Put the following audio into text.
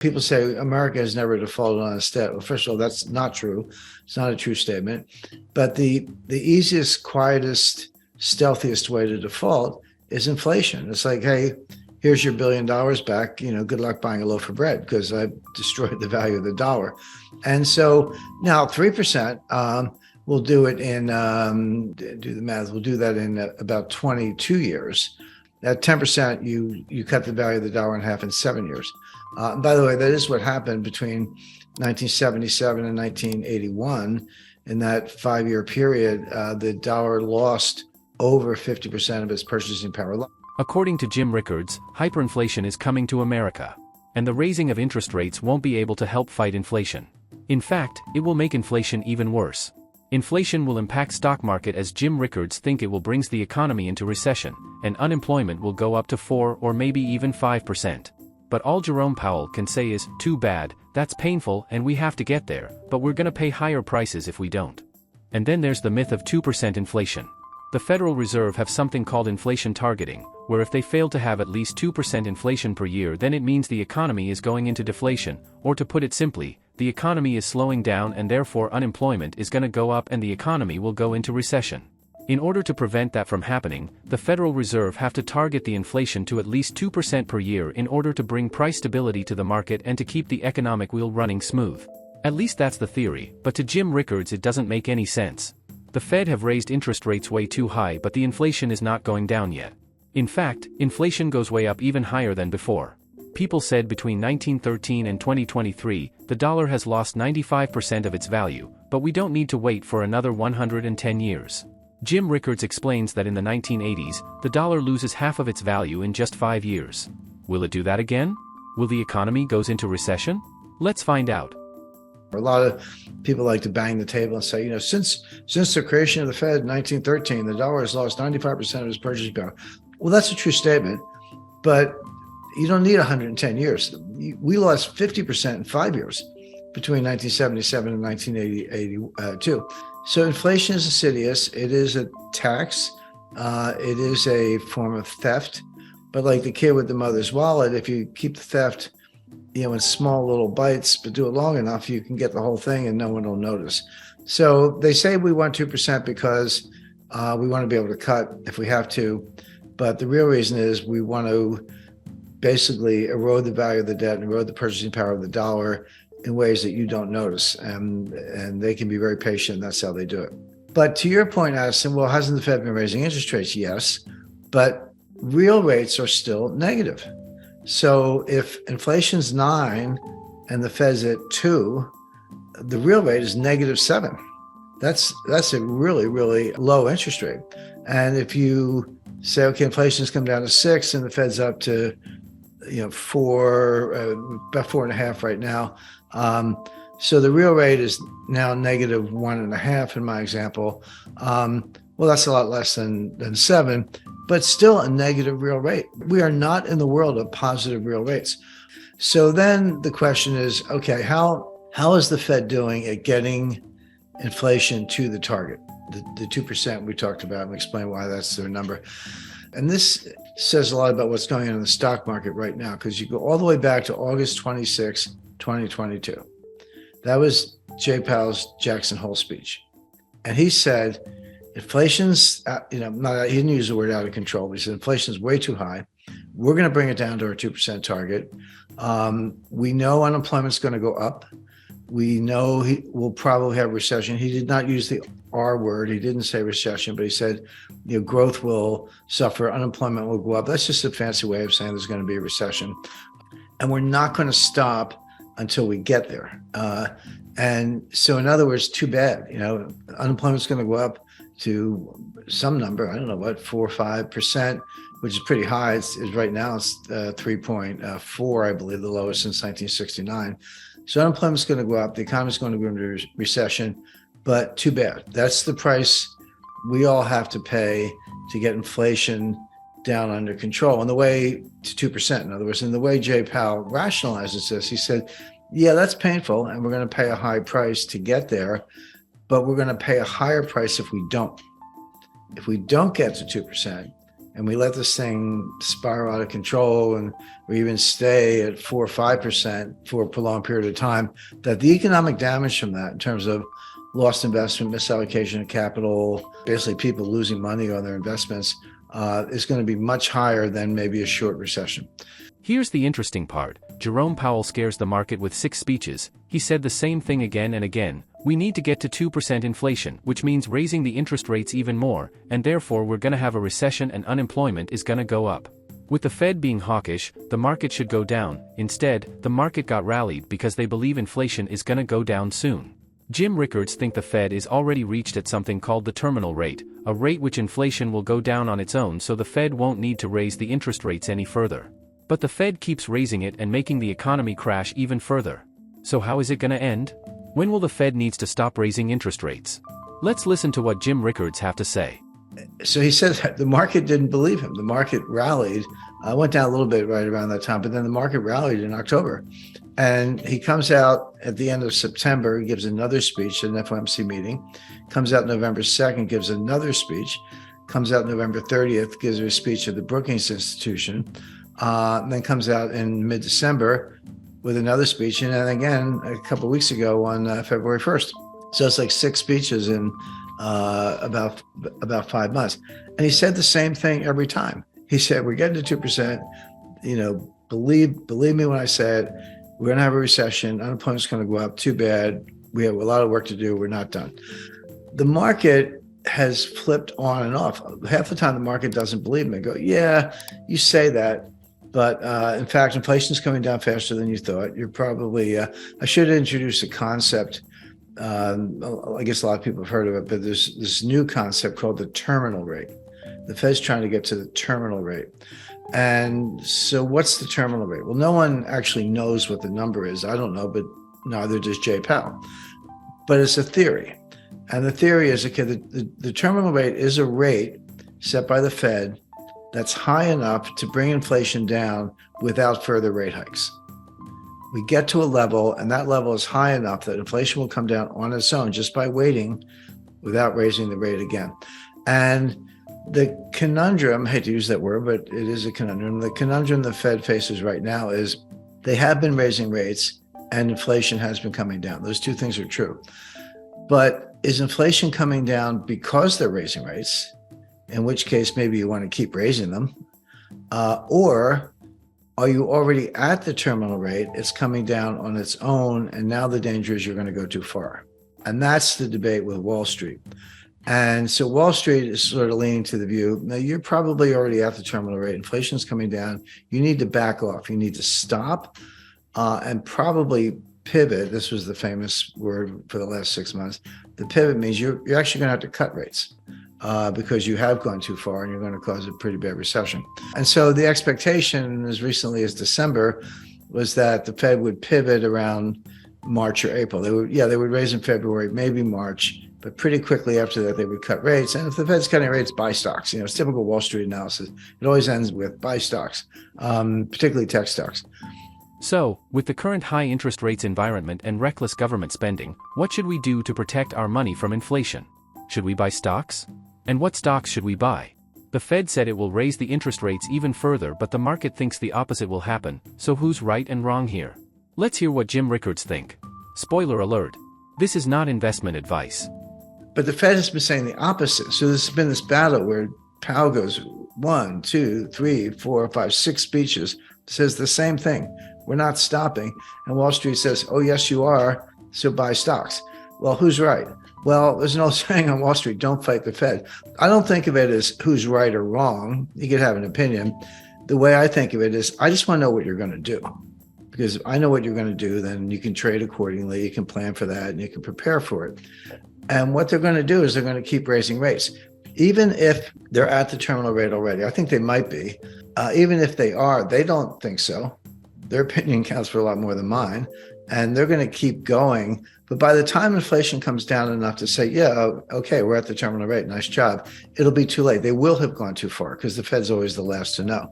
People say America has never defaulted on its debt. Well, first of all, that's not true. It's not a true statement. But the easiest, quietest, stealthiest way to default is inflation. It's like, hey, here's your $1 billion back. Good luck buying a loaf of bread because I've destroyed the value of the dollar. And so now 3%, we'll do it in, do the math, we'll do that in about 22 years. At 10%, you cut the value of the dollar in half in 7 years. By the way, that is what happened between 1977 and 1981. In that 5-year period, the dollar lost over 50% of its purchasing power. According to Jim Rickards, hyperinflation is coming to America, and the raising of interest rates won't be able to help fight inflation. In fact, it will make inflation even worse. Inflation will impact stock market as Jim Rickards think it will brings the economy into recession, and unemployment will go up to 4 or maybe even 5%. But all Jerome Powell can say is, too bad, that's painful and we have to get there, but we're gonna pay higher prices if we don't. And then there's the myth of 2% inflation. The Federal Reserve have something called inflation targeting, where if they fail to have at least 2% inflation per year, then it means the economy is going into deflation, or to put it simply, the economy is slowing down and therefore unemployment is gonna go up and the economy will go into recession. In order to prevent that from happening, the Federal Reserve have to target the inflation to at least 2% per year in order to bring price stability to the market and to keep the economic wheel running smooth. At least that's the theory, but to Jim Rickards it doesn't make any sense. The Fed have raised interest rates way too high, but the inflation is not going down yet. In fact, inflation goes way up even higher than before. People said between 1913 and 2023, the dollar has lost 95% of its value, but we don't need to wait for another 110 years. Jim Rickards explains that in the 1980s, the dollar loses half of its value in just 5 years. Will it do that again? Will the economy goes into recession? Let's find out. A lot of people like to bang the table and say, since the creation of the Fed in 1913, the dollar has lost 95% of its purchasing power. Well, that's a true statement, but you don't need 110 years. We lost 50% in 5 years between 1977 and 1982. So inflation is insidious. It is a tax. It is a form of theft. But like the kid with the mother's wallet, if you keep the theft, in small little bites, but do it long enough, you can get the whole thing and no one will notice. So they say we want 2% because we want to be able to cut if we have to. But the real reason is we want to basically erode the value of the debt and erode the purchasing power of the dollar in ways that you don't notice. And they can be very patient. That's how they do it. But to your point, Addison, well, hasn't the Fed been raising interest rates? Yes, but real rates are still negative. So if inflation's 9 and the Fed's at 2, the real rate is -7. That's a really, really low interest rate. And if you say, okay, inflation's come down to 6 and the Fed's up to 4, about 4.5 right now. So the real rate is now -1.5 in my example. Well, that's a lot less than 7, but still a negative real rate. We are not in the world of positive real rates. So then the question is, okay, how is the Fed doing at getting inflation to the target, the 2% we talked about, and explain why that's their number. And this says a lot about what's going on in the stock market right now, because you go all the way back to August 26, 2022. That was Jay Powell's Jackson Hole speech. And he said, inflation's, he didn't use the word out of control, but he said inflation's way too high. We're going to bring it down to our 2% target. We know unemployment's going to go up. We know he will probably have recession. He did not use the R word. He didn't say recession, but he said, growth will suffer, unemployment will go up. That's just a fancy way of saying there's going to be a recession. And we're not going to stop until we get there. And so in other words, too bad, unemployment's going to go up to some number, I don't know what, 4 or 5%, which is pretty high. It's right now it's 3.4, I believe, the lowest since 1969. So unemployment's going to go up. The economy's going to go into recession, but too bad. That's the price we all have to pay to get inflation down under control. And the way to 2%, in other words, and the way Jay Powell rationalizes this, he said, yeah, that's painful, and we're going to pay a high price to get there, but we're going to pay a higher price if we don't. If we don't get to 2%, and we let this thing spiral out of control and we even stay at 4 or 5% for a prolonged period of time, that the economic damage from that in terms of lost investment, misallocation of capital, basically people losing money on their investments, is going to be much higher than maybe a short recession. Here's the interesting part. Jerome Powell scares the market with 6 speeches. He said the same thing again and again. We need to get to 2% inflation, which means raising the interest rates even more, and therefore we're going to have a recession and unemployment is going to go up. With the Fed being hawkish, the market should go down. Instead, the market got rallied because they believe inflation is going to go down soon. Jim Rickards thinks the Fed is already reached at something called the terminal rate, a rate which inflation will go down on its own, so the Fed won't need to raise the interest rates any further. But the Fed keeps raising it and making the economy crash even further. So how is it going to end? When will the Fed needs to stop raising interest rates? Let's listen to what Jim Rickards have to say. So he said that the market didn't believe him. The market rallied, went down a little bit right around that time, but then the market rallied in October. And he comes out at the end of September, he gives another speech at an FOMC meeting, comes out November 2nd, gives another speech, comes out November 30th, gives a speech at the Brookings Institution, and then comes out in mid-December with another speech, and then again a couple of weeks ago on February 1st. So it's like 6 speeches in about 5 months. And he said the same thing every time. He said, we're getting to 2%, believe me when I said, we're going to have a recession, unemployment's going to go up, too bad, we have a lot of work to do, we're not done. The market has flipped on and off. Half the time the market doesn't believe me. Go, yeah, you say that, but in fact, inflation is coming down faster than you thought. You're probably, I should introduce a concept. I guess a lot of people have heard of it, but there's this new concept called the terminal rate. The Fed's trying to get to the terminal rate. And so what's the terminal rate? Well, no one actually knows what the number is. I don't know, but neither does Jay Powell. But it's a theory. And the theory is, okay, the terminal rate is a rate set by the Fed that's high enough to bring inflation down without further rate hikes. We get to a level, and that level is high enough that inflation will come down on its own just by waiting without raising the rate again. And the conundrum, I hate to use that word, but it is a conundrum. The conundrum the Fed faces right now is they have been raising rates and inflation has been coming down. Those two things are true. But is inflation coming down because they're raising rates, in which case maybe you want to keep raising them, or are you already at the terminal rate? It's coming down on its own, and now the danger is you're going to go too far. And that's the debate with Wall Street. And so Wall Street is sort of leaning to the view, now you're probably already at the terminal rate. Inflation is coming down. You need to back off. You need to stop and probably pivot. This was the famous word for the last 6 months. The pivot means you're actually going to have to cut rates because you have gone too far and you're going to cause a pretty bad recession. And so the expectation as recently as December was that the Fed would pivot around March or April. They would raise in February, maybe March, but pretty quickly after that, they would cut rates. And if the Fed's cutting rates, buy stocks. It's typical Wall Street analysis. It always ends with buy stocks, particularly tech stocks. So, with the current high interest rates environment and reckless government spending, what should we do to protect our money from inflation? Should we buy stocks? And what stocks should we buy? The Fed said it will raise the interest rates even further, but the market thinks the opposite will happen. So who's right and wrong here? Let's hear what Jim Rickards think. Spoiler alert. This is not investment advice. But the Fed has been saying the opposite. So there's been this battle where Powell goes 1, 2, 3, 4, 5, 6 speeches, says the same thing. We're not stopping. And Wall Street says, oh, yes, you are. So buy stocks. Well, who's right? Well, there's an old saying on Wall Street, don't fight the Fed. I don't think of it as who's right or wrong. You could have an opinion. The way I think of it is I just want to know what you're going to do. Because if I know what you're going to do, then you can trade accordingly. You can plan for that and you can prepare for it. And what they're going to do is they're going to keep raising rates. Even if they're at the terminal rate already, I think they might be. Even if they are, they don't think so. Their opinion counts for a lot more than mine. And they're going to keep going. But by the time inflation comes down enough to say, yeah, okay, we're at the terminal rate, nice job, it'll be too late. They will have gone too far because the Fed's always the last to know.